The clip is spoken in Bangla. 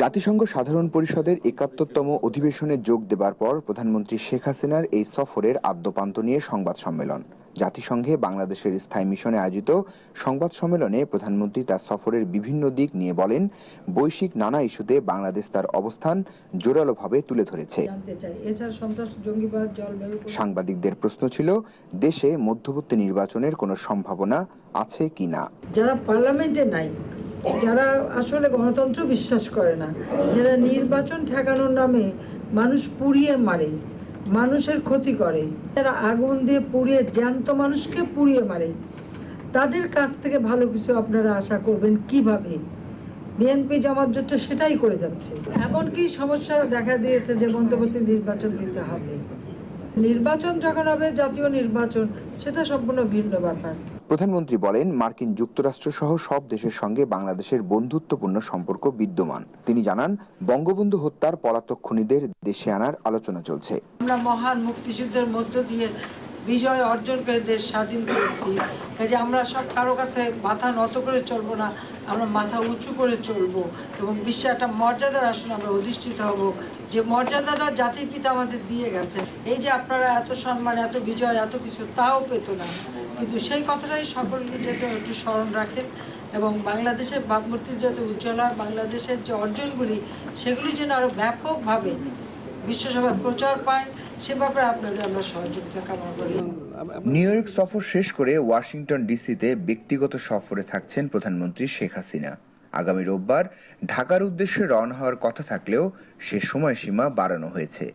জাতিসংঘ সাধারণ পরিষদের ৭১তম অধিবেশনে যোগ দেবার পর প্রধানমন্ত্রী শেখ হাসিনার এই সফরের আদ্যপান্ত নিয়ে সংবাদ সম্মেলন। জাতিসংঘে বাংলাদেশের স্থায়ী মিশনে আয়োজিত সংবাদ সম্মেলনে প্রধানমন্ত্রী তার সফরের বিভিন্ন দিক নিয়ে বলেন, বৈশ্বিক নানা ইস্যুতে বাংলাদেশ তার অবস্থান জোরালোভাবে তুলে ধরেছে। সাংবাদিকদের প্রশ্ন ছিল, দেশে মধ্যবর্তী নির্বাচনের কোনো সম্ভাবনা আছে কিনা। যারা পার্লামেন্টে নাই, যারা আসলে গণতন্ত্র বিশ্বাস করে না, যারা নির্বাচন ঠেকানোর নামে মানুষ পুড়িয়ে মারে, মানুষের ক্ষতি করে, যারা আগুন দিয়ে পুড়িয়ে জ্যান্ত মানুষকে পুড়িয়ে মারে, তাদের কাছ থেকে ভালো কিছু আপনারা আশা করবেন কিভাবে? বিএনপি জামাত জোট সেটাই করে যাচ্ছে। এমনকি সমস্যা দেখা দিয়েছে যে মধ্যবর্তী নির্বাচন দিতে হবে। নির্বাচন যখন হবে, জাতীয় নির্বাচন, সেটা সম্পূর্ণ ভিন্ন ব্যাপার। প্রধানমন্ত্রী বলেন, মার্কিন যুক্তরাষ্ট্র সহ সব দেশের সঙ্গে বাংলাদেশের বন্ধুত্বপূর্ণ সম্পর্ক বিদ্যমান। তিনি জানান, বঙ্গবন্ধু হত্যার পলাতক খুনিদের দেশে আনার আলোচনা চলছে। আমরা মহান মুক্তিযুদ্ধের মধ্য দিয়ে বিজয় অর্জন করে দেশ স্বাধীন করেছি, কাজে আমরা সব কারো কাছে মাথা নত করে চলবো না, আমরা মাথা উঁচু করে চলবো এবং বিশ্বে একটা মর্যাদার আসনে আমরা অধিষ্ঠিত হব, যে মর্যাদাটা জাতির পিতা আমাদের দিয়ে গেছে। এই যে আপনারা এত সম্মান, এত বিজয়, এত কিছু, তাও পেত না, কিন্তু সেই কথাটাই সকলকে যাতে একটু স্মরণ রাখেন এবং বাংলাদেশের ভাবমূর্তি যাতে উজ্জ্বল হয়, বাংলাদেশের যে অর্জনগুলি সেগুলি যেন আরো ব্যাপকভাবে বিশ্বসভায় প্রচার পায়, সে ব্যাপারে আপনাদের আমরা সহযোগিতা কামনা করি। নিউ ইয়র্ক সফর শেষ করে ওয়াশিংটন ডিসিতে ব্যক্তিগত সফরে থাকছেন প্রধানমন্ত্রী শেখ হাসিনা। আগামী রোববার ঢাকার উদ্দেশ্যে রওনা হওয়ার কথা থাকলেও সে সময়সীমা বাড়ানো হয়েছে।